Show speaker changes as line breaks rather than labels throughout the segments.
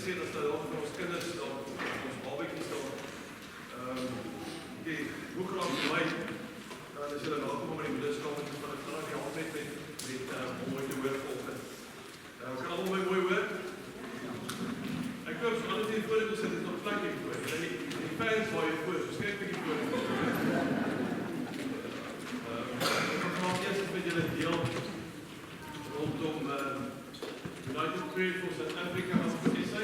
gesê dat daar vir ons kinders, ons babatjies die hoe graag vir my, dan as julle welkom om in die moederskap te van ek gaan die hand met mooi te hoor volgend. Kan allemaal my mooi hoor? Ek hoop so alles hier voor te sit, is nog plek hier voor. Die fans waar hier voor, so skryf ek hier voor. Ek gaan vanaf eerst met julle deel rondom United Prayer for South Africa as SA.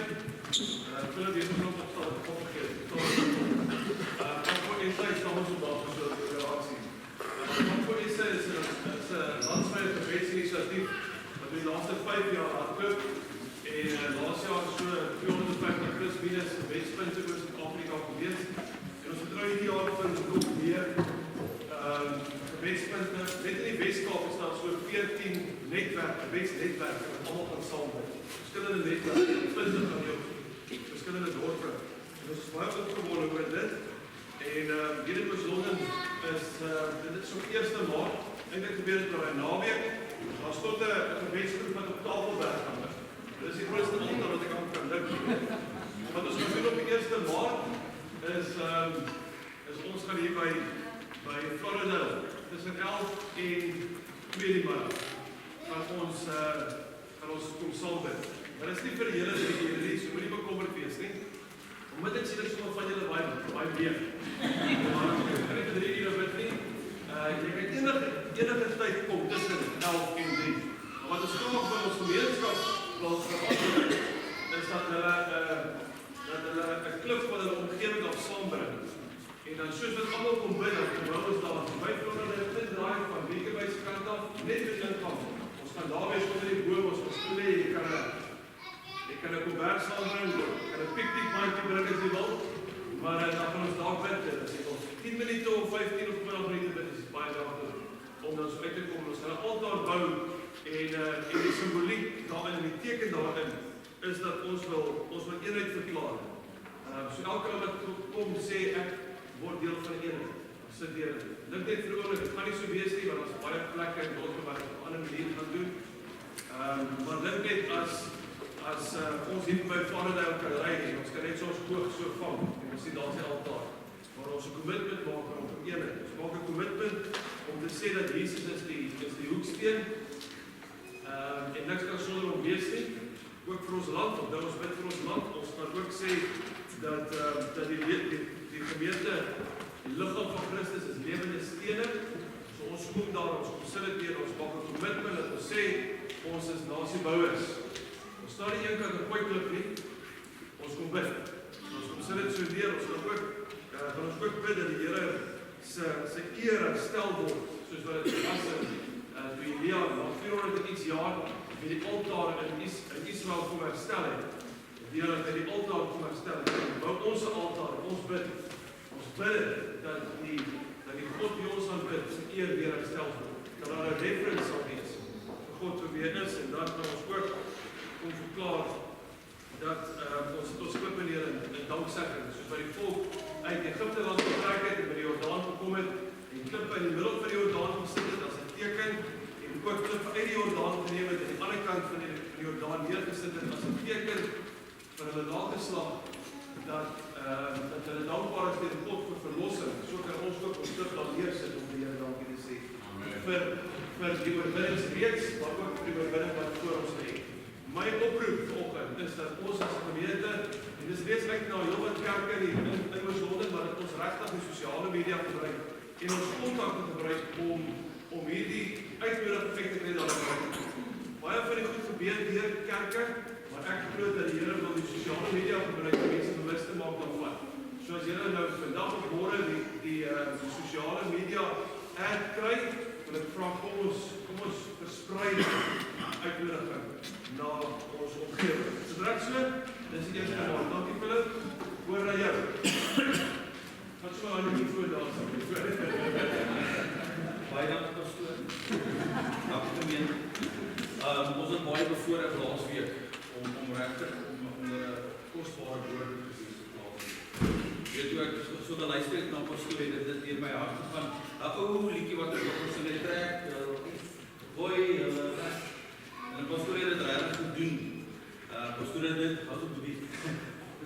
Philip heeft nog wat opgegeven. Voor SA is het allemaal zo dat we zo'n relatie. Voor SA is een landswijde gebedsinitiatief wat we de laatste 5 jaar hardloop. En laatst jaar is so 250 plus minus gebedspunte oor Suid-Afrika gewees. En ons vertrouw hierdie jaar van nog meer gebedspunte. Net in die Westkaap is daar so 14 netwerke, gebedsnetwerke wat allemaal gaan saamwerk. Verskillende netwerke, 20 van jou verskillende dorpe. En ons is baie opgewonde oor dit. En hier in Oos-London is dit is op 1 Maart, eintlik gebeur het by 'n naweek. Daar is tot 'n gebedsgroep wat op Tafelberg gaan. Dit is die grootste altaar wat ek kan dink. Wat ons gaan doen op die 1 Maart is ons gaan hier by Florida tussen 11 en 2 die middag gaan ons kom saambid. Maar dit is nie vir die hele serie, so moet nie bekommerd wees nie. Omdat ek sien ek sommer van julle baie meer. Maar ek kan nie vir 3 ure bid nie. Jy kan enige tyd kom tussen 11 en 3. Maar wat ons graag van ons gemeenskap wil veranderen, is dat hulle 'n klip van hulle omgewing op saambring. En dan soos wat allemaal kom bid, dan wil ons daar by Florida net draai van Wekebyse kant af, net weer ingaan. Ons gaan daar wees onder die boom, ons gaan stoel hê, jy kan 'n kombers saambring, jy kan 'n piknikmandjie bring as jy wil, maar dan gaan ons daar bid. As jy ons 10 minute of 15 of 20 minute bid, is baie daarvoor om dan so uit te kom. Ons gaan 'n altaar bou en die simboliek daarin en die teken daarin is dat ons wil eenheid verklaar. So elke ou wat kom sê ek word deel van die eenheid. Sit deel. Dink net vir oomblik, dit gaan nie so wees nie, want ons baie plekke en dorpe wat op 'n ander manier gaan doen. Maar dink net as ons hier by Florida kan ry en ons kan net so ons oog so vang en ons sien daar sy altaar. Maar ons 'n commitment maak om eenheid. Ons maak 'n commitment om te sê dat Jesus is die hoeksteen. En niks kan sonder hom wees nie. Ook vir ons land, omdat ons bid vir ons land. Ons kan ook sê dat die gemeente, die liggaam van Christus is lewende stene. So ons kom daar, ons kom sit dit weer, ons maak 'n commitment dat ons sê, ons is nasiebouers. Ons staan nie een kant 'n kooiklip nie, ons kom bid. Ons kom sit dit so weer, ons kan ook bid dat die Here sy eer herstel word, soos wat dit was toe Elia, na 400 en iets jaar, met die altaar in Israel kom herstel het. Die Here het die altaar kom herstel het. Bou ons altaar, ons bid dat die God die ons aanbid, sy eer weer herstel word. Dat daar 'n reference sal wees vir God wie weer is, en dan kan ons ook kom verklaar dat ons klip in danksegging, soos by die volk uit Egipte land getrek het en by die Jordaan gekom het, en klip in die middel van die Jordaan gesit het as 'n teken, en ook klip uit die Jordaan geneem het en die ander kant van die Jordaan neergesit het as 'n teken vir hulle nageslag dat hulle dankbaar is teen God vir verlossing. So kan ons ook ons klip daar neersit om die Here dankie te sê vir die oorwinnings reeds, maar ook vir die oorwinning wat voor ons lê. My oproep vanoggend is dat ons as gemeente, en dis reeds uit na heelwat kerke in Oos-London, maar dat ons regtig die sosiale media gebruik en ons kontakte gebruik om hierdie uitnodiging te kry daarin. Baie van die goed gebeur deur kerke, maar ek glo dat die Here wil die sosiale media gebruik om mense bewus te maak daarvan. So as julle nou vandag of môre die sosiale media ad kry, wil ek vra kom ons versprei uitnodiging na ons omgewing. Is dit reg so? Dis die eerste maand. Dankie Philip. Oor na jou. Wat sou aan die voor daar sou.
Baie dankie pastoor. Dankie gemeente. Ons het baie bevoorreg laas week om regtig onder 'n kosbare woord te wees. Weet jy ek so geluister het na pastoor en dit deur my hart gegaan. 'n Ou liedjie wat ek op ons in trek. Hoi, en pastoor het dit regtig gedoen. Pastoor toen dit, as op die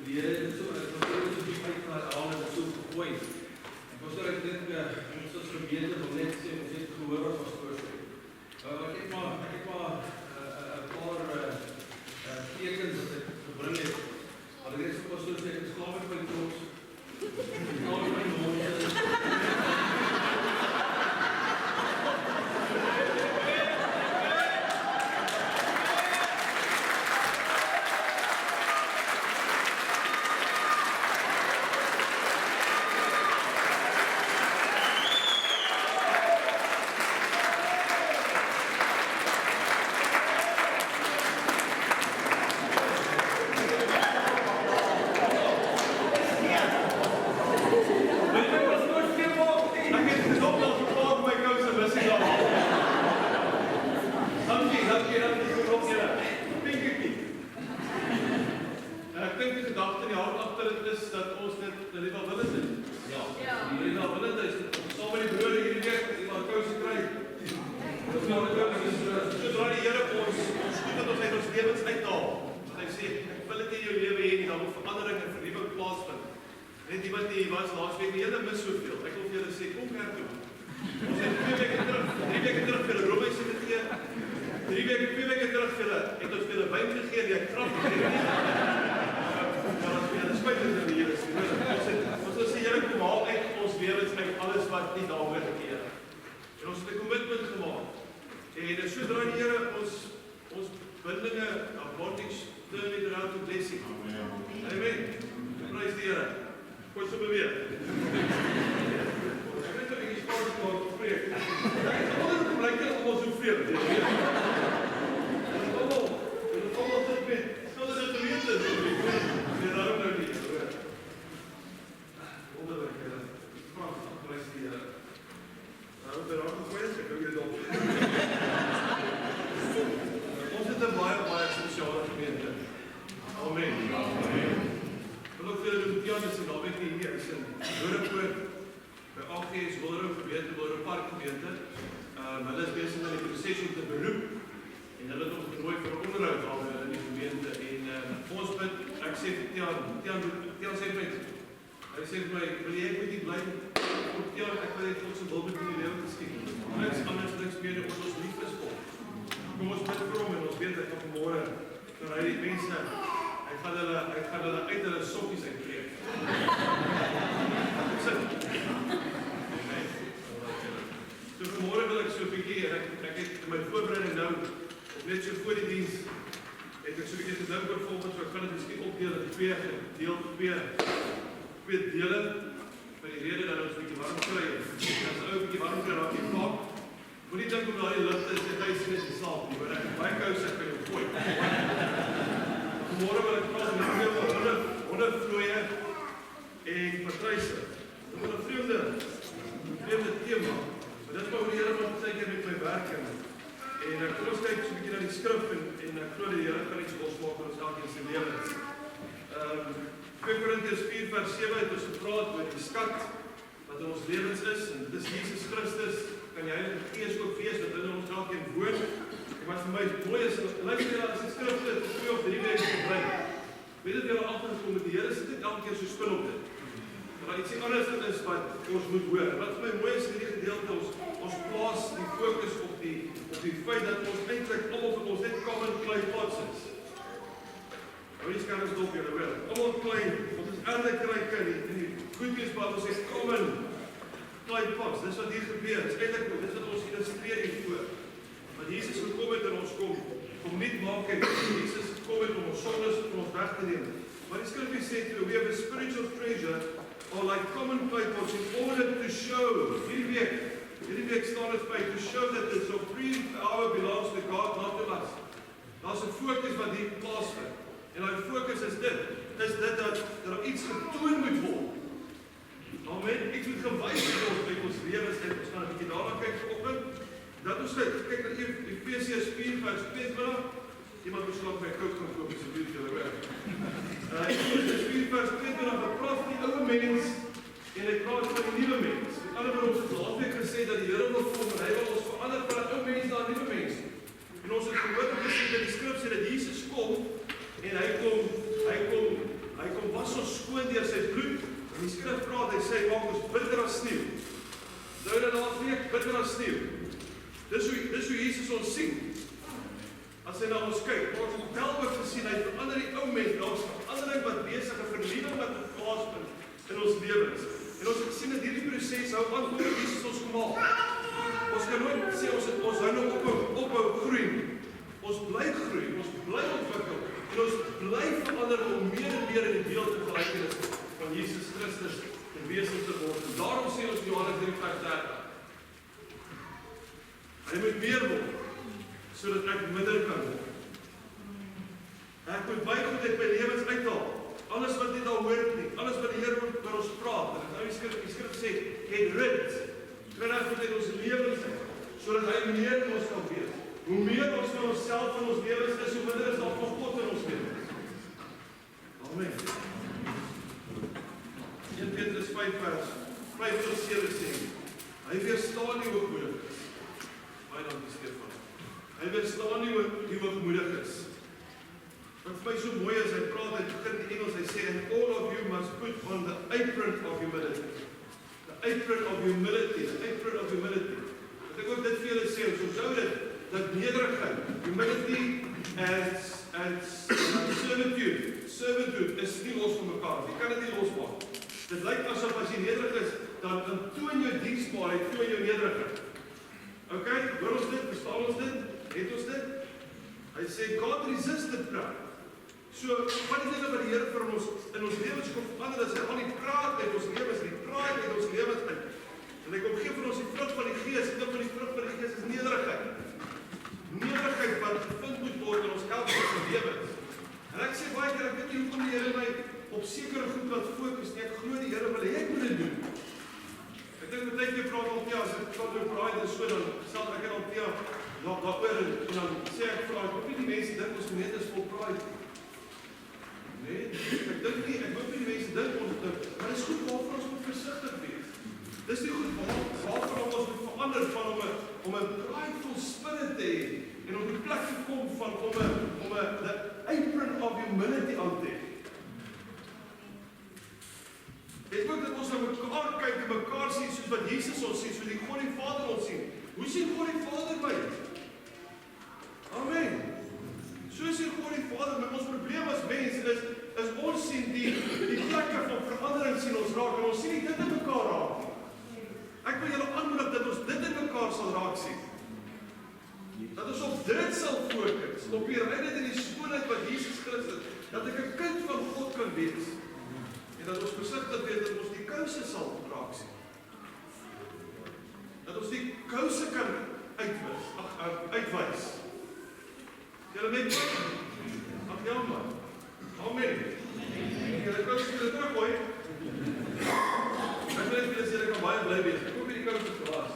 Here het so, ek was so die uit na aan en so gegooi. Ek was ek dink ons as gemeente wil net sê ons het gehoor wat was voorstel. Ek het maar 'n paar tekens wat ek gebring het. Maar ek is pas so sê ek is klaar met my trots. Klaar met my mond.
En hy het die skrif praat, hy sê, maak ons bitter as sneeu. Nou in die laatste week, bitter as sneeu. Dis hoe Jesus ons sien. As hy na ons kyk, maar ons het wel ook gesien, hy verander die ou mens, daar is verandering wat besig, 'n vernuwing wat plaasvind in ons lewens. En ons het gesien dat hierdie proses hou aan omdat Jesus ons kom haal. Ons kan nooit sê ons hou nou ophou groei. Ons bly groei, ons bly ontwikkel en ons bly verander om meer en meer in die beeld en gelykenis van Jesus Christus te wees te word. En daarom sê ons in Johannes 3:30, hy moet meer word, sodat ek minder kan word. Ek moet baie goed uit my lewens uithaal. Alles wat nie daar hoort nie, alles wat die Here oor ons praat. En nou die skrif sê, get rid. Kry goed uit ons lewens uit, sodat hy meer in ons kan wees. Hoe meer ons van onsself in ons lewens is, hoe minder is daar van God in ons lewens. Amen. 1 Petrus 5:5-7 sê, hy weerstaan nie hoogmoediges. Baie dankie Stefan. Hy weerstaan nie die hoogmoediges. Wat vir my so mooi is, hy praat, hy begin in Engels, hy sê, and all of you must put on the apron of humility. The apron of humility, the apron of humility. Wat ek ook dit vir julle sê, ons onthou dit, dat nederigheid, humility and servitude is nie los van mekaar. Jy kan dit nie losmaak. Dit lyk asof as jy nederig is, dan toon jou diensbaarheid, toon jou nederigheid. Okay, hoor ons dit, verstaan ons dit, het ons dit? Hy sê, God resisted pride. So, wat is dit wat die Here vir ons in ons lewens kom verander, as hy al die praat uit ons lewens, die praat uit ons lewens uit. En hy kom gee vir ons die vrug van die Gees, en van die vrug van die Gees is nederigheid. Nederigheid wat gevind moet word in ons elke lewens. En ek sê baie keer, ek weet nie hoekom die Here my op sekere goed wat fokus nie, ek glo die Here wil hê ek moet dit doen. Ek dink baie keer praat Althea, as ek praat oor pride en so, dan stel ek in Althea daaroor en dan sê ek vir haar, ek hoop nie die mense dink ons gemeente is vol pride. Nee, ek dink nie, ek hoop nie die mense dink ons dink, maar dit is goed waarvoor ons moet versigtig wees. Dis nie goed waarvoor ons moet verander van om 'n prideful spirit te hê en om die plek te kom van om 'n apron of humility aan te hê. Dit moet dat ons na mekaar kyk en mekaar sien soos wat Jesus ons sien, soos die God die Vader ons sien. Hoe sien God die Vader my? Amen. So sien God die Vader, met ons probleem as mense is ons sien die plekke van verandering sien ons raak en ons sien nie dit in mekaar raak nie. Ek wil julle aanmoedig dat ons dit in mekaar sal raak sien. Dat ons op dit sal fokus, op die reinheid en die skoonheid wat Jesus Christus, dat ek 'n kind van God kan wees. En dat ons versigtig weet dat ons die kouse sal raak sien. Dat ons die kouse kan uitwys. Julle net ag ja man. Amen. Julle kouse julle teruggooi. Ek wil net sê julle kan baie bly wees. Ek hoop hierdie kouse is gewas.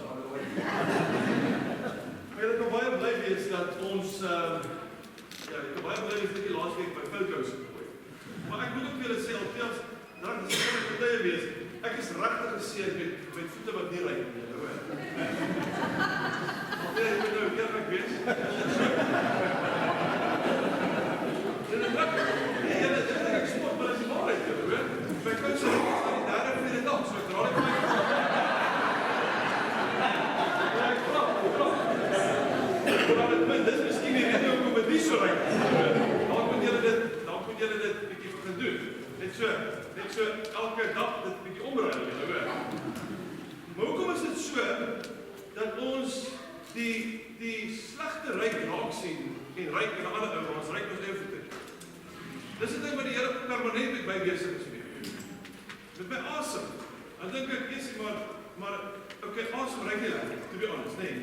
Julle kan baie bly wees dat ons ek kan baie bly wees dat die laaste week my foutkouse gegooi. Maar ek moet ook vir julle sê althans dat dit seker partye wees. Ek is regtig geseën met voete wat nie ry nie, hoor. Nee, ek moet nou eerlik wees. Dit is ek spot, maar dit is waarheid, hoor. My kouse is aan die derde of vierde dag, so ek draai my. Dit is miskien nie rede hoekom dit nie so ry nie. Dalk moet julle dit bietjie begin doen. Net so elke dag dit bietjie omry, hoor. Maar hoekom is dit so dat ons die slegte ryk raak sien en ryk in 'n ander ou, ons ryk ons eie voete. Dis 'n ding wat die Here permanent met my besig is mee. Met my asem. Dan dink ek eers maar okay, asem ryk nie lekker, to be honest, nee.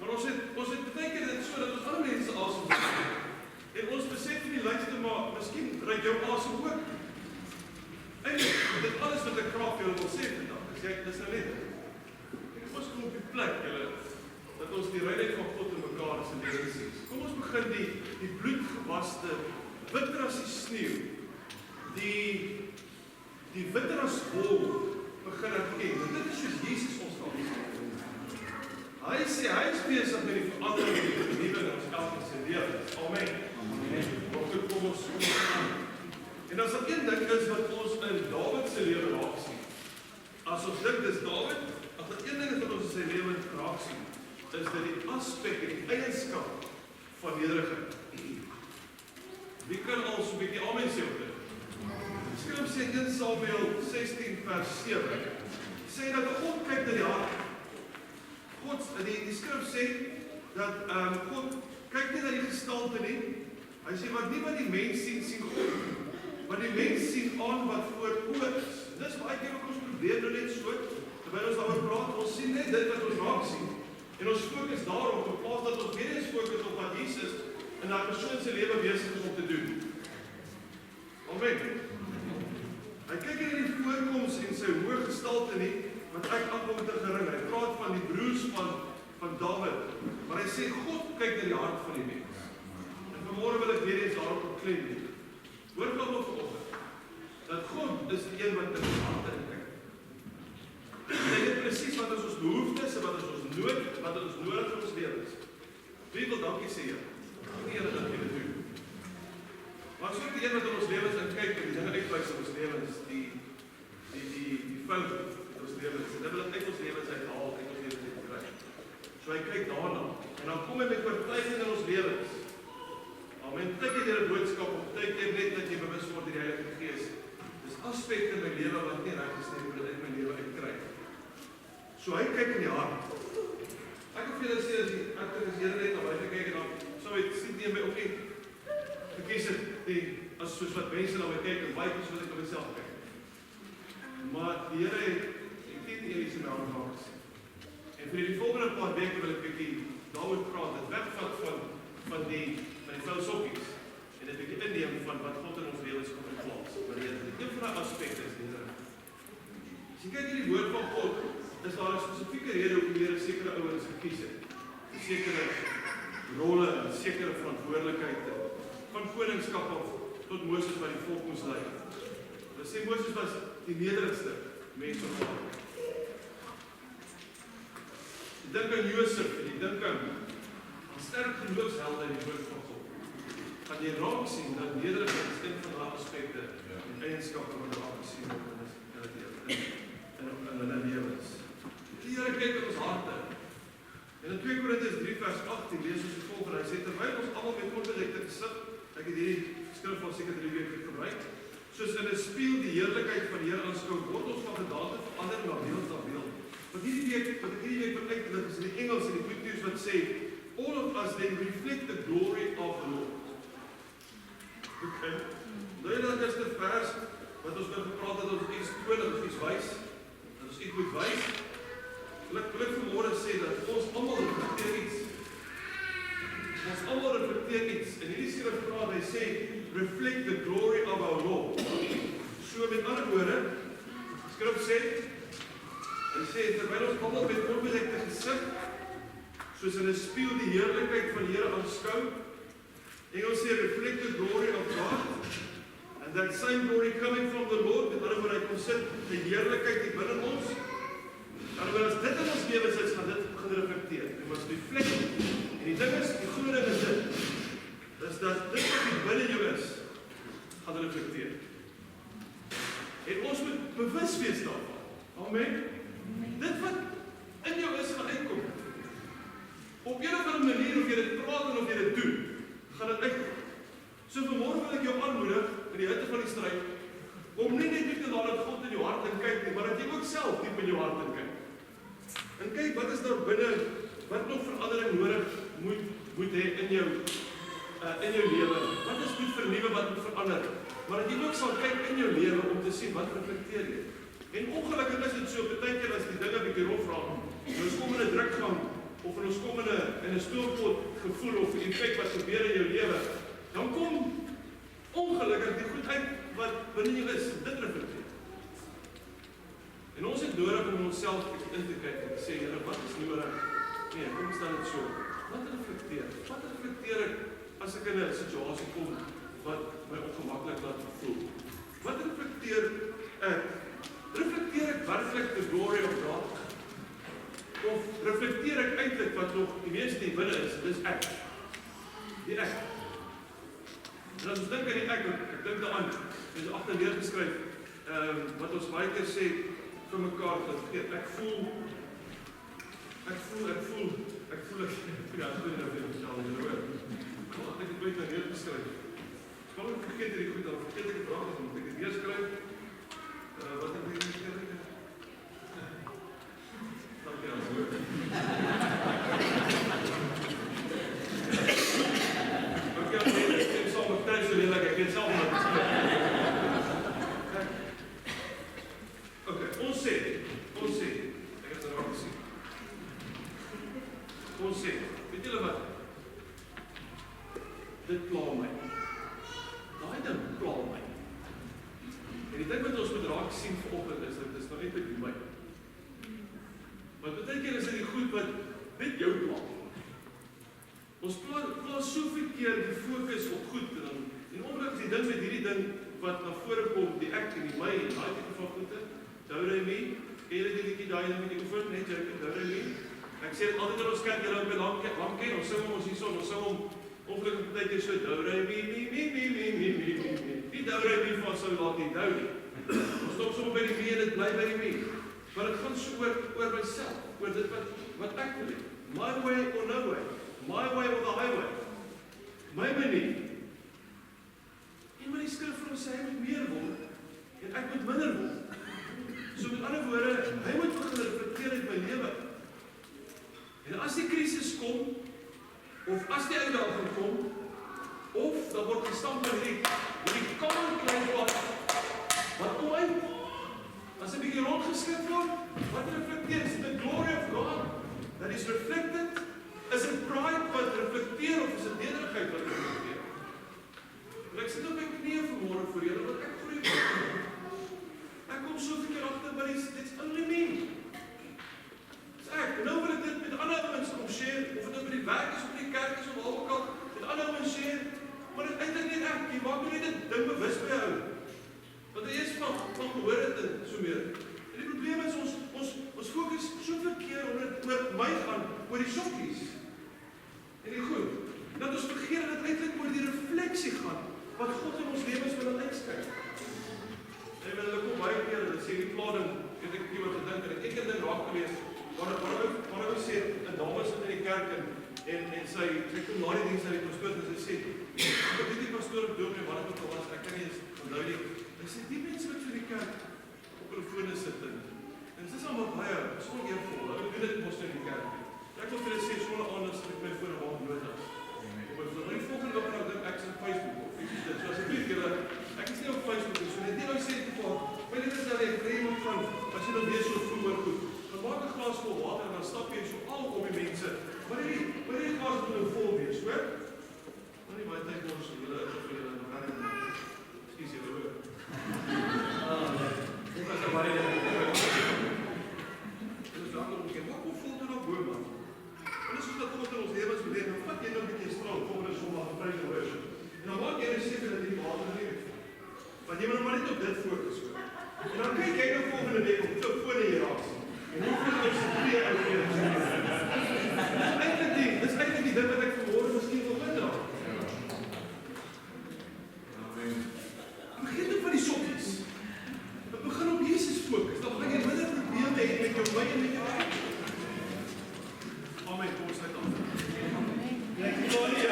Maar ons het baie keer dit so dat ons ander mense asem sien. En ons besef nie luister maar, miskien ryk jou asem ook. Eintlik, dit alles wat ek graag vir julle wil sê vandag, dis nou net. Ons kom op die plek, julle, dat ons die reinheid van God in mekaar is in die sien. Kom ons begin die bloedgewaste, witter as die sneeu, die witter as wol begin erken. En dit is soos Jesus ons al sê. Hy sê, hy is besig met die verandering en die vernuwing in ons elkeen se lewens. Amen. Maar goed, kom ons aan. En En as daar een ding is wat ons in Dawid se lewe raak sien, as ons dink dis Dawid, as daar een ding is wat ons in sy lewe raak sien, is dit die aspek en die eienskap van nederigheid. Wie kan al so 'n bietjie amen sê op dit? Die skrif sê 1 Samuel 16 vers 7, sê dat God kyk na die hart. Die skrif sê dat God kyk nie na die gestalte nie. Hy sê wat nie wat die mens sien, sien God. Want die mens sien aan wat voor oë is. Dis baie keer ook ons probleem nou net so, terwyl ons daaroor praat, ons sien net dit wat ons raak sien. En ons fokus daarop, in plaas dat ons weer eens fokus op wat Jesus in daardie persoon se lewe besig is om te doen. Amen. Hy kyk nie na die voorkoms en sy hoë gestalte nie, wat ek aankom te gering. Hy praat van die broers van Dawid, maar hy sê God kyk na die hart van die mens. En vanmôre wil ek weer eens daarop beklem nie. Hoor kom op vanoggend, dat God is die een wat in ons harte kyk. Hy weet presies wat is ons behoeftes en wat is ons nood, wat is ons nodig in ons lewens. Wie wil dankie sê, Here? Die Here dat jy dit doen. Maar so die een wat in ons lewens kyk en die dinge uitwys in ons lewens, die fout in ons lewens, en dit wil uit ons lewens uithaal, uit ons lewens uitkry. So hy kyk daarna, en dan kom hy met oortuiging in ons lewens. Amen, tyd jy deur 'n boodskap op, tyd jy net dat jy bewus word deur die Heilige Gees. Dis aspekte in my lewe wat nie reg is nie, moet dit uit my lewe uitkry. So hy kyk in die hart. Ek wil vir julle sê, as die Here net na my kyk en dan sou hy sien nie my ook nie gekies het as soos wat mense na my kyk en baie soos wat ek op myself kyk. Maar die Here het ken Elie se naam gehad. En vir die volgende paar weke wil ek 'n bietjie daaroor praat, dit wegvat van die filosofieë en dit 'n bietjie inneem van wat God in ons lewens kom plaas. Maar die een van die aspekte is nederigheid. As jy kyk in die woord van God, is daar 'n spesifieke rede hoekom die Here sekere ouens gekies het. Sekere rolle en sekere verantwoordelikheid van koningskap af tot Moses wat die volk moes lei. Hulle sê Moses was die nederigste mens op aarde. Jy dink aan Josef en jy dink aan sterk geloofshelde in die woord van God. Gaan jy raak sien dat nederigheid is een van daardie aspekte en eienskappe wat daar gesien word in hulle lewens. Die Here kyk in ons harte. En in 2 Korintiërs 3 vers 18 lees ons die volgende. Hy sê terwyl ons almal met onbedekte gesig, ek het hierdie skrif al seker 3 weke gebruik, soos in 'n spieël die heerlikheid van die Here aanskou, word ons van gedaante verander na beeld tot beeld. Wat hierdie week wil uitlig is in die Engels en die Good News wat sê, all of us then reflect the glory of the Lord. Okay. Nou is die vers wat ons nou gepraat het, dat ons iets toon, dat ons iets wys, dat ons iets moet wys. Wil ek vanmôre sê dat ons almal reflekteer iets. Ons almal reflekteer iets. En hierdie skrif praat, hy sê, reflect the glory of our Lord. So met ander woorde, die skrif sê, hy sê, terwyl ons almal met onbedekte gesig, soos in 'n spieël die heerlikheid van die Here aanskou, Engels sê, reflect the glory of God, and that same glory coming from the Lord, met ander woorde, hy kom sit die heerlikheid hier binne ons. Maar as dit in ons lewens is, gaan dit begin reflekteer. Jy moet reflect. En die ding is, die goeie ding is dit, is dat dit wat hier binne jou is, gaan reflekteer. En ons moet bewus wees daarvan. Amen. Dit wat in jou is, gaan uitkom. Op een of ander manier, of jy dit praat en of jy dit doen, gaan dit uitkom. So vanmôre wil ek jou aanmoedig, in die hitte van die stryd, om nie net te laat dat God in jou hart in kyk nie, maar dat jy ook self diep in jou hart in kyk. En kyk, wat is daar binne, wat nog verandering nodig moet hê in jou lewe? Wat is moet vernuwe, wat moet verander? Maar dat jy ook sal kyk in jou lewe om te sien wat reflekteer jy. En ongelukkig is dit so, partykeer as die dinge bietjie rof raak, ons kom in 'n drukgang of ons kom in 'n stoelpot gevoel of jy kyk wat gebeur in jou lewe, dan kom ongelukkig die goed uit wat binne jou is, dit reflekteer. En ons het nodig om onsself in te kyk en te sê, Here, wat is nodig? Nee, kom staan dit so. Wat reflekteer? Wat reflekteer ek as ek in 'n situasie kom wat my ongemaklik laat voel? Wat reflekteer ek? Reflekteer ek werklik the glory of God? Of reflekteer ek eintlik wat nog die meeste binne is, dis ek. Die ek. En as ons dink aan die ek dink daaraan, is agterneer geskryf, wat ons baie keer sê vir mekaar dat vergeet, ek voel, ja, ek voel, ja, ek weet nou vir myself, jy hoor. Ek het nooit daar neergeskryf. Kan ek vergeet hierdie goed, dan vergeet ek het raak, dan moet ek het neerskryf. Wat ek hier neerskryf? Dankie aan hoor. Ek stem saam met Thijs, so lelik, ek weet self wat ek skryf. Ok, ons sê, ek het raak gesien. Ons sê, weet julle wat? Dit pla my. Daai ding pla my. En die ding wat ons moet raak sien vanoggend is, dit is nou net by my. Want baie keer is dit die goed wat net jou pla. Ons pla soveel keer die fokus op goed, en ongelukkig die ding met hierdie ding wat na vore kom, die ek en die my, en daai tipe van goede, Douwe my, ken jy die liedjie daai ding met die oefen, net jy, Douwe my. Ek sê dit altyd in ons kerk, julle op die lamp ken, ons sing hom ons hierson, ons sing hom ongelukkig baie keer so, Douwe my, die Douwe my van sou laat nie dou nie. Ons stop soms by die my en dit bly by die my. Maar dit gaan so oor myself, oor dit wat ek wil hê. My way or no way. My way or the highway. My manier. En maar die skrif vir ons sê, hy moet meer word, en ek moet minder word. So met ander woorde, hy moet begin reflekteer uit my lewe. En as die krisis kom, of as die uitdaging kom, of dan word gestamp in hierdie kamer klein wat om my, as 'n bietjie rondgeskit word, wat reflekteer, is the glory of God that is reflected, is it pride wat reflekteer, of is it nederigheid wat reflekteer? En ek sit op my knieë vanmôre voor julle, want ek groei op. Ek kom soveel keer agter, maar it's only me. Dis ek, en nou wil ek dit met ander ouens kom share, of dit nou by die werk is, of die kerk is, of waar ook al, met ander ouens share, maar dit eintlik nie ek, jy maak net dit ding bewus by jou. Want hy is van gehoor het en so meer. En die probleem is, ons fokus soveel keer oor my gaan, oor die sokkies. En die goed, dat ons vergeet dat eintlik oor die refleksie gaan, wat God in ons lewens wil uitskyn. En hulle kom baie keer, hulle sê die plading, weet ek nie wat gedink, en ek het ding raak gewees, waar hy sê, 'n dame sit in die kerk, en sy kom na die diens aan die pastoor, en sy sê, ek het die pastoor op doop, en wat het ook al was, ek kan nie eens onthou nie. Hy sê, die mense wat vir die kerk op hulle fone sit, en dit is allemaal baie, so eervol, hulle doen dit mos in die kerk. Ek wil vir hulle sê, so anders, ek my fone waar nodig. Maar die volgende dag nou dink ek is op Facebook, of iets dit, so asseblief julle, ek is nie op Facebook, so net die ou sê te vaar, maar dit is dat ek vreemd van, as jy dan weer so voel oor goed, dan maak 'n glas vol water, en dan stap jy so al op die mense, maar die glas moet nou vol wees, hoor? Maar nie baie tyd ons, julle, nog gaan nie, excuse julle, hoor. Dit is baie dit is dan ook, wat kom voel toe nou boom, man? En dis soos dat God in ons lewens wil hê, dan vat jy nou 'n bietjie straal, volgende Sondag en Vrydag worship. En dan maak jy seker dat die water nie want jy moet maar net op dit fokus. En dan kyk jy nou volgende week op jou fone hier raak. En hoe voel jy se twee uitgee? Dis eintlik die ding wat ek vanmôre miskien wil indra. Amen. Begin net van die sokkies. Dit begin op Jesus fokus. Dan gaan jy minder probleme hê met jou my en met jou ek. Amen. Kom ons uit aan. Ja, ek glo nie.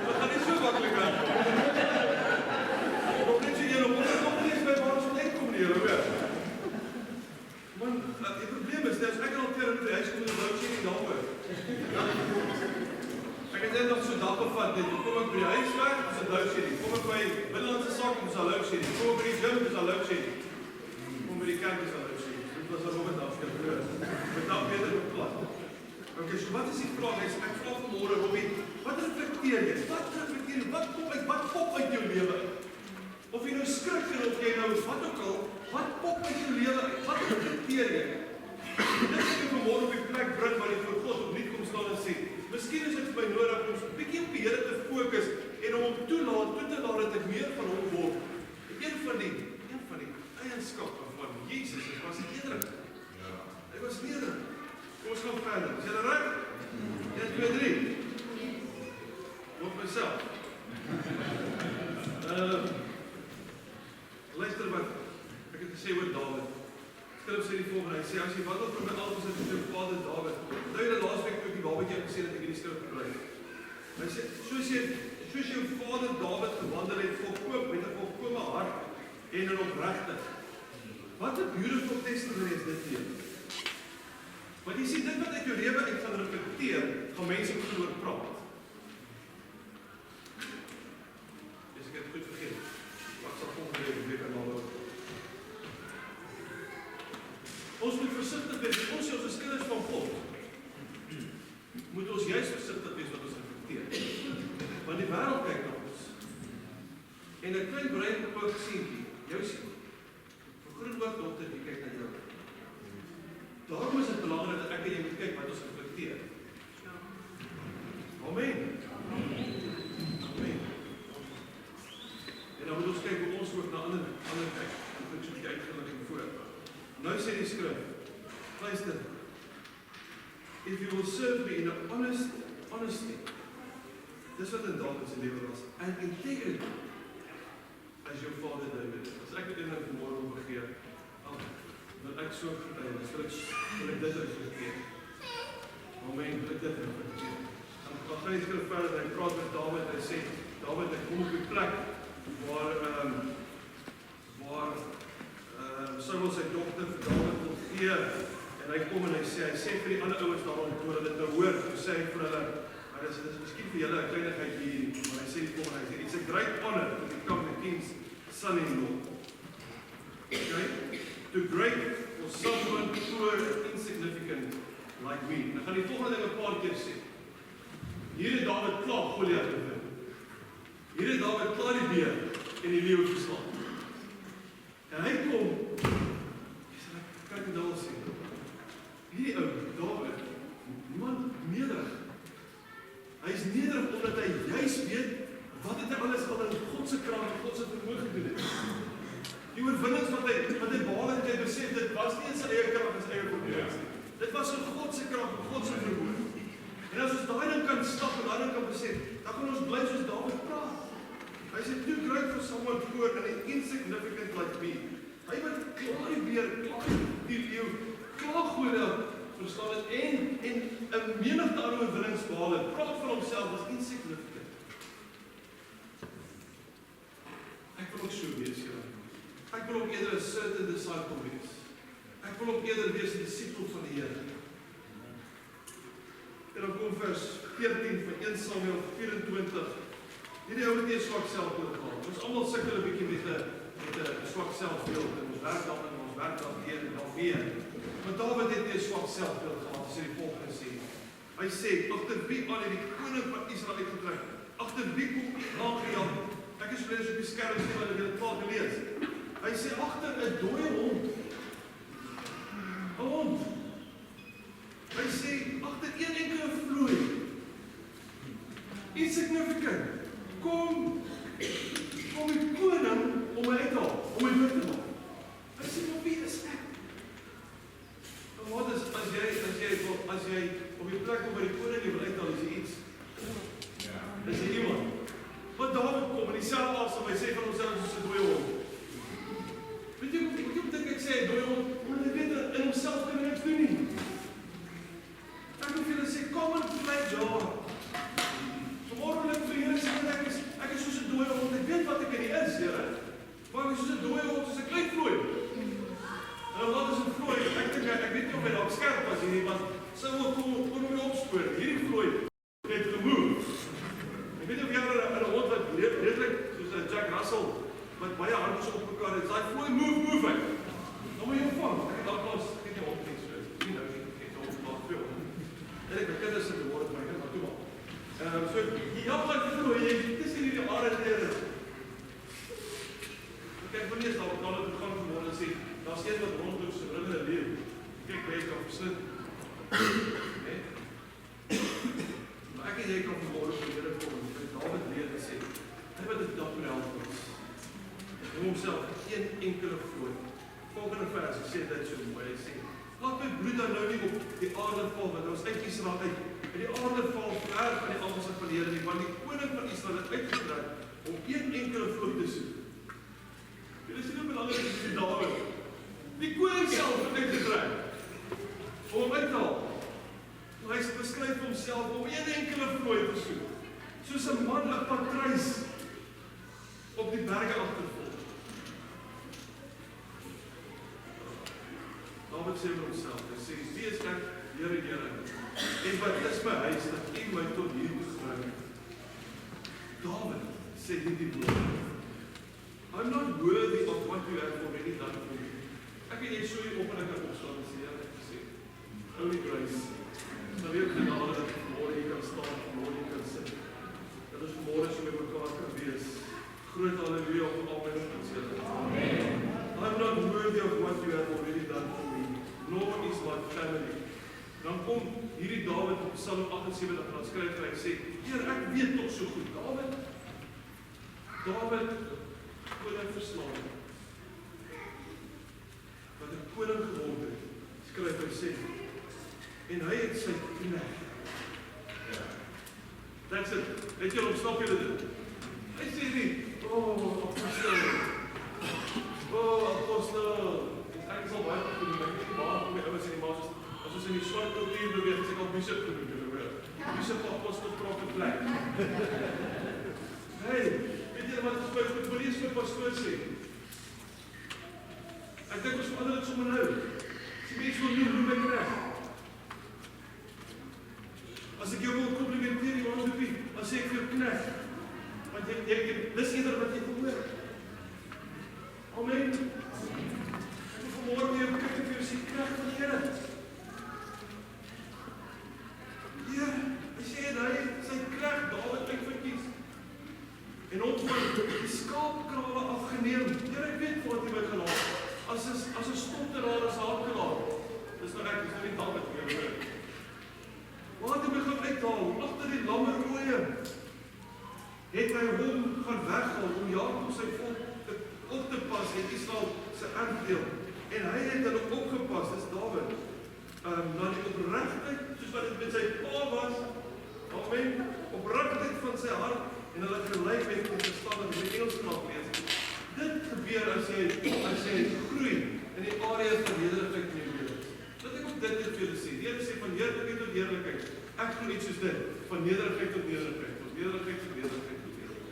Dit gaan nie so maklik wees. Kom net jy nog op nie by waar ons net kom nie, hoor. Man, die probleem is dat ek al keer in die huis kom en wou sê nie daaroor. Ek het net nog so dapper vat, net kom ek by die huis weg, as dit lou sê nie. Kom ek by binnelandse sake, dis al lou sê nie. Kom ek by die gym, dis al lou sê nie. Kom by die kerk, dis al lou sê nie. Dit was al op het afstel, hoor. Met dat beter op plat. Ok, so wat is die vraag? Ek vra vanmôre, Robbie, wat reflekteer jy? Wat reflekteer jy? Wat pop uit jou lewe? Of jy nou skrik en of jy nou wat ook al, wat pop uit jou lewe uit? Wat reflekteer jy? Dit is ek vanmôre op die plek bring waar jy voor God opnuut kom staan en sê, miskien is dit vir my nodig om 'n bietjie op die Here te fokus en om hom toe te laat dat ek meer van hom word. Een van die eienskappe van Jesus was nederig. Ja. Hy was nederig. Kom ons gaan verder. Is julle reg? 1, 2, 3. Op myself. Luister wat ek het gesê oor Dawid. Skrif sê die volgende, hy sê, as jy wandel van my altyd is met jou vader Dawid, nou jy die laasweek ook die babatjie gesê dat ek hierdie skrif gebruik. Hy sê, soos jou vader Dawid gewandel het, volkoop met 'n volkome hart en in opregtheid. Wat 'n beautiful testimony is dit hier. Want jy sien, dit wat uit jou lewe uit gaan reflekteer, gaan mense ook oor praat. Dis ek het goed vergeet. Wat sal volgende week aan al ons moet versigtig wees, ons is kinders van God. Moet ons juist versigtig wees wat ons reflekteer. Want die wêreld kyk na ons. En 'n klein brein op 'n seentjie, jou sien. 'n groot oogdokter die kyk na jou. Daarom is dit belangrik dat ek en jy moet kyk wat ons reflekteer. Amen. Amen. En dan moet ons kyk hoe ons ook na ander kyk. Dit moet so 'n bietjie uitgelig voor. Nou sê die skrif, luister, if you will serve me in honesty, dis wat in Dawid se lewe was, and integrity, as your father David. As ek dit nou vanmôre wil begee, wil ek so getuienis, wil ek dit reflekteer. Amen, wil ek dit reflekteer. Dan gaan die skrif verder, hy praat met Dawid, hy sê, Dawid, ek kom op die plek, waar Saul sy dogter vir Dawid wil gee, en hy kom en hy sê vir die ander ouens daarom, toe hulle dit nou hoor, toe sê hy vir hulle, maar dis miskien vir julle 'n kleinigheid hier, maar hy sê die volgende, hy sê, it's a great honor to become the king's son-in-law. Okay? Too great for someone poor and insignificant like me. En ek gaan die volgende ding 'n paar keer sê. Hier het Dawid klaar Goliat gewen. Hier het Dawid klaar die beer en die leeu geslaan. En hy kom, kyk wat daar sê. Hierdie ou, Dawid, man, nederig. Hy is nederig omdat hy juis weet wat het hy alles al in God se krag en God se vermoë gedoen het. Die oorwinnings wat hy behaal het, hy besef dit was nie in sy eie krag en sy eie vermoë. Dit was in God se krag en God se vermoë. En as ons daai ding kan stap en daai ding kan besef, dan kan ons bly soos Dawid praat. Hy sê, too great for someone poor and insignificant like me. Hy wat klaar die beer, klaar die leeu, klaar Goliat verstaan het en 'n menigte ander oorwinnings behaal het, praat van homself as insignificant. Ek wil ook so wees, julle. Ek wil ook eerder 'n certain disciple wees. Ek wil ook eerder wees 'n disipel van die Here. En dan kom vers 14 van 1 Samuel 24. Hierdie ou het nie 'n swak selfbeeld gehad. Ons almal sukkel 'n bietjie met 'n swak selfbeeld. Ons werk daarin, ons werk daarin en dan weer. Maar Dawid het nie 'n swak selfbeeld gehad, as hy die volgende sê. Hy sê, agter wie al het die koning van Israel uitgetrek? Agter wie kom die aangejaag? Ek is blij as op die skerm sê, want ek het het klaar gelees. Hy sê, agter 'n dooie hond. 'n Hond. Hy sê, agter een enkele vloei. Insignificant. Kom die koning om my uit te haal, om my dood te maak. Hy sê, maar wie is ek? En wat is, as jy op die plek om by die koning jy wil uithaal, is jy iets? Is jy iemand? Wat Dawid kom in dieselfde asem, hy sê van homself soos 'n dooie hond. Weet jy wat ek sê, 'n dooie hond, omdat hy weet dat in homself kan hy niks doen nie. Ek wil vir julle sê, kom en play jar. Vanmorgen wil ek vir julle sê, ek is soos 'n dooie hond, ek weet wat ek in die is, Here. Maar ek is soos 'n dooie hond, soos 'n klein vlooi. En wat is 'n vlooi? Ek weet nie of hy dalk skerp was hier nie, want sy wil kom my opspoor. Hierdie vlooi het gemove. Ek weet nie of jy 'n hond wat redelik soos 'n Jack Russell wat baie handjies op mekaar het. Sy vlooi move hy. Dan moet jy hom vang. Ek het dalk pas, ek het nie hond nie, so nie nou nie, ek het hom laat veel. En ek my kinders sit te word my kind, maar toe maar. So jy help my vloei, jy tussen hierdie aarde deur. Kyk, wanneer is dalk dan het gaan vanmôre en sê, daar's een wat rondloop so in 'n leeu. Kyk, jy kan verslit. Nee. Maar ek en jy kan vanmôre vir Here kom en Dawid leer en sê, hy wat dit dalk moet help ons. Om homself een enkele vloei. Volgende vers sê dit so mooi, hy sê, laat my bloed dan nou nie op die aarde val, want ons uit Israel uit. En die aarde val ver van die aangesig van die Here nie, want die koning van Israel het uitgetrek wonderlik is die Dawid. Die koning self het net getrek. Om hom uit te haal. Hy beskryf homself om een enkele vlooi te soek. Soos 'n man 'n patruis op die berge agtervolg. Dawid sê vir homself, hy sê, wie is ek, Here, Here? En wat is my huis dat U my tot hier gebring het? Dawid sê hierdie woorde. I'm not worthy of what you have already done for me. Ek en jy so hier op en ek kan opstaan en sê, Here, ek sê, only grace. Dan weer genade dat vanmôre hier kan staan, vanmôre hier kan sit. Dat ons vanmôre so met mekaar kan wees. Groot halleluja op al my gesinne. Amen. I'm not worthy of what you have already done for me, nor is my family. Dan kom hierdie Dawid op Psalm 78 en dan skryf hy sê, Heer, ek weet tog so goed, Dawid, koning verslaan, wat 'n koning geword het, skryf hy sê, en hy het sy knegt. That's it. Het jy opstap julle dit? Hy sê nie, apostel, ek is al baie gedoen, ek weet nie waar kom my ouers en die maas, as ons in die swart kultuur beweeg, as ek al bishop genoem, julle hoor. Bishop, apostel, prophet, plek. Hey, weet jy wat ons moet lees my pastoor sê? Ek dink ons verander dit sommer nou. As die mens wil noem my knegt. As ek jou wil complimenteer, jy wil doen, dan sê ek vir jou knegt. Want dis eerder wat jy wil hoor. Amen. Ek wil vanmôre weer kyk en vir jou sê, knegt van die Here. Heer, hy sê hy sy knegt Dawid uitverkies. En hom van die skaapkrale afgeneem. Heer, ek weet wat jy my gelaat. As 'n stotteraar is haakelaar. Dis nou ek, dis nou nie Dawid meer hoor. Waar het hy my gaan uithaal? Agter die lammerooie. Het hy hom gaan weghaal om Jakob sy volk op te pas en Israel se erfdeel. En hy het hulle opgepas, dis Dawid. Na die opregtheid, soos wat dit met sy pa was. Amen. Opregtheid van sy hart en hulle gelyk met die verstand en die Engels kan lees. Dit gebeur as jy groei in die area van nederigheid in jou lewe. Laat ek ook dit vir julle sê. Die Here sê van heerlikheid tot heerlikheid. Ek doen iets soos dit, van nederigheid tot nederigheid, tot nederigheid tot nederigheid tot nederigheid.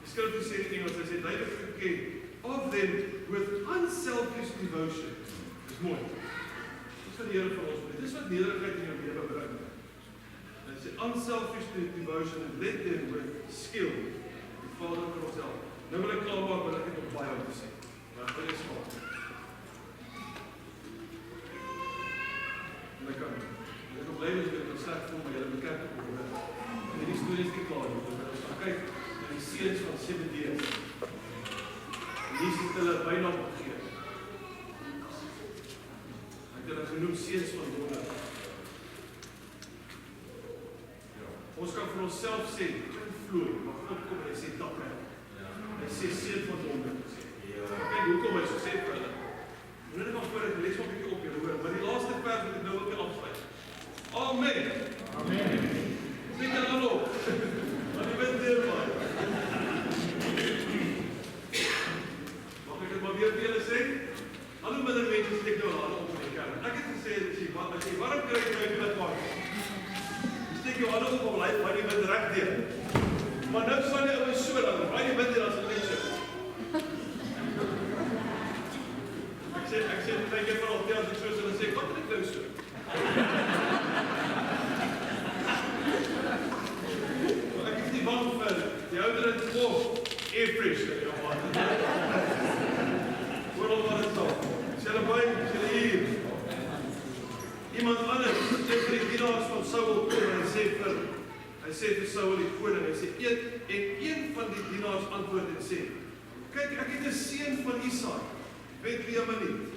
Die skrif sê in Engels, hy sê duidelik geken, of them with unselfish devotion. Dis mooi. Dis wat die Here vir ons wil. Dis wat nederigheid in jou lewe bring. Hy sê unselfish devotion and let them with skill. Die Vader kan ons help. Nou wil ek klaarmaak, want ek het nog baie om te sê. Maar ek wil eens maak. En ek is blij dat ek het sleg voel, maar julle bekend te kom. En die story is nie klaar. Ons gaan kyk na die seuns van Zebedeus. Jesus het hulle bynaam gegee. Hy het hulle genoem seuns van wonder. Ons kan vir onsself sê, vloei, maar God kom en hy sê dapper. Hy sê seun van wonder. Kyk, hoekom hy so sê vir hulle? Moet net maar voor ek lees maar 'n bietjie op julle hoor, maar die laaste vers wat ek nou wil afsluit. Amen. Amen. Sê jy hallo. Want jy bent deur man. Mag ek dit maar weer vir julle sê? Hallo minder mense steek nou hande op in die kerk. Ek het gesê as jy warm kry jy my bid maak. Steek jou hande op om lyf, maar jy bid reg deur. Maar nou sal jy ouens so dan, raai jy bid hier as 'n net so. Ek sê baie keer vir altyd as ek so sê, wat het ek nou so? Ek is nie bang vir die ouder in sport, air pressure, ja man. Hoor al wat het sal. Sê hulle by, sê hulle hier. Iemand anders, sê vir die dienaars van Saul kom en hy sê vir Saul die koning, hy sê, en een van die dienaars antwoord en sê, kyk, ek het 'n seun van Isaak, Betlehem,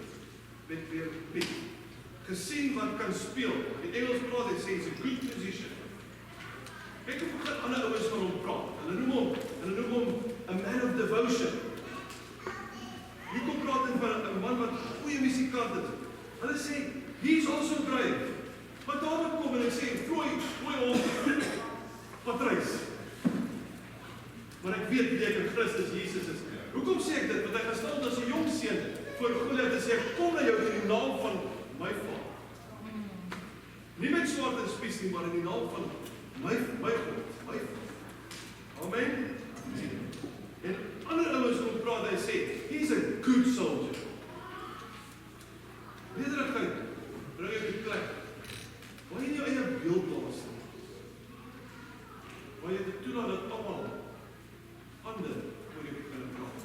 gesien wat kan speel. In Engels praat hy sê, it's a good position. Kyk hoe gaan ander ouens van hom praat. Hulle noem hom a man of devotion. Hier kom praat hy van 'n man wat 'n goeie musikant is. Hulle sê, he's also brave. Maar Dawid kom en hy sê, vloei hom, patruis. Maar ek weet wie ek in Christus Jesus is. Hoekom sê ek dit? Want hy gestaan as 'n jong seun voor Goliat en sê ek kom na jou in die naam van my Vader. Nie met swaard en spies nie, maar in die naam van my God, my Vader. Amen. En ander ouens kom praat, hy sê, he's a good soldier. Nederigheid, bring ek die plek, waar jy in jou eie beeld plaas, waar jy dit toelaat dat almal ander oor jou kan praat.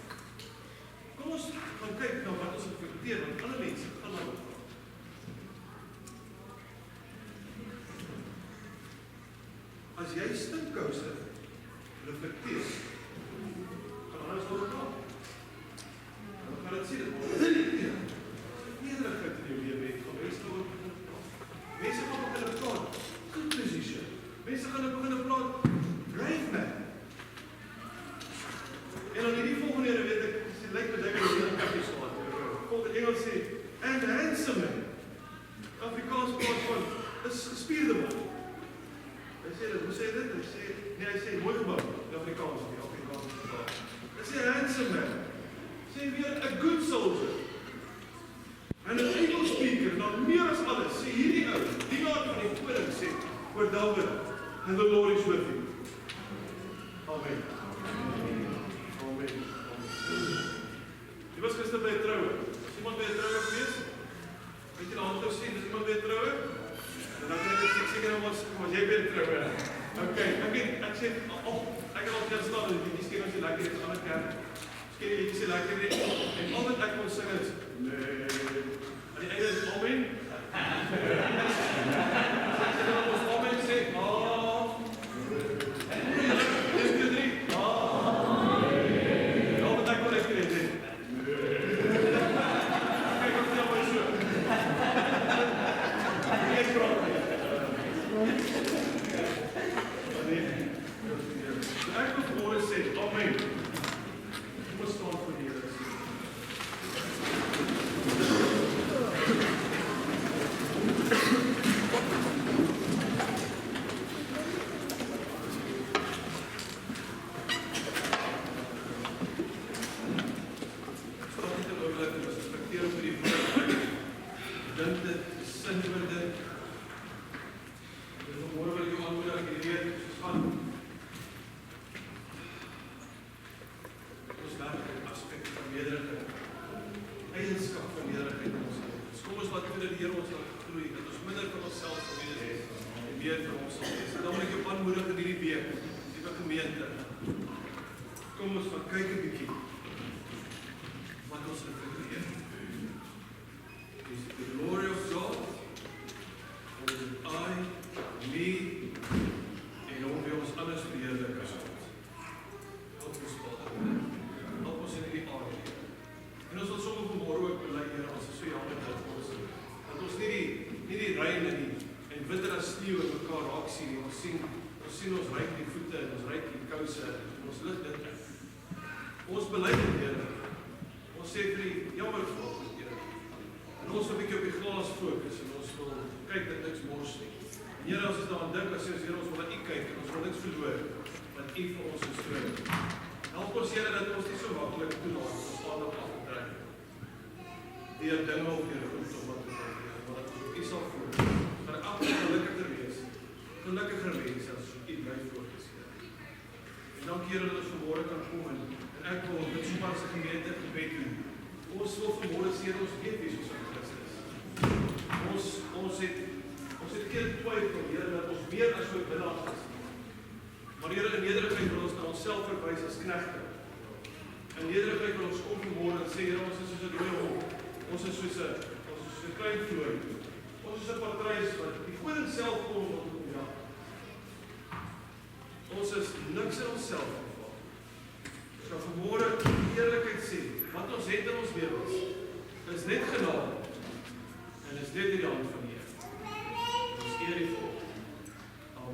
Kom ons gaan kyk na wat ons reflekteer, want ander mense gaan na wat praat. As jy stinkkouse reflekteer, gaan alles oor praat. Dan gaan dit sê, dit word nederigheid in jou lewe het, gaan mense oor begin praat. Mense gaan begin praat, good position. Mense gaan begin praat, brave man. En dan in die volgende jare weet ek, dit lyk met dinge die in kapies staan. Volgens Engels sê, and handsome man. Afrikaans praat van, is gespierde man. Hy sê dit, hoe sê dit? Hy sê mooi gebouw, die Afrikaans, hy sê handsome man. Sê weer, a good soldier. En een able speaker, dan meer as alles, sê hierdie ou, die naad van die koning sê, oor David, and the Lord is with you. Amen. Amen. Die was gister by 'n troue. Is iemand by 'n troue gewees? Weet jy die hand gesien, is iemand by 'n troue? En dan kan ek dit seker nou maar jy by 'n troue. Okay, ek sê, ek kan al gaan staan, die stem as jy lekker is, ander kerk. Skien jy sê lekker nie, en al wat ek kon sing is, nee. En die einde is, amen. Sê dan ons amen sê,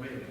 Amen.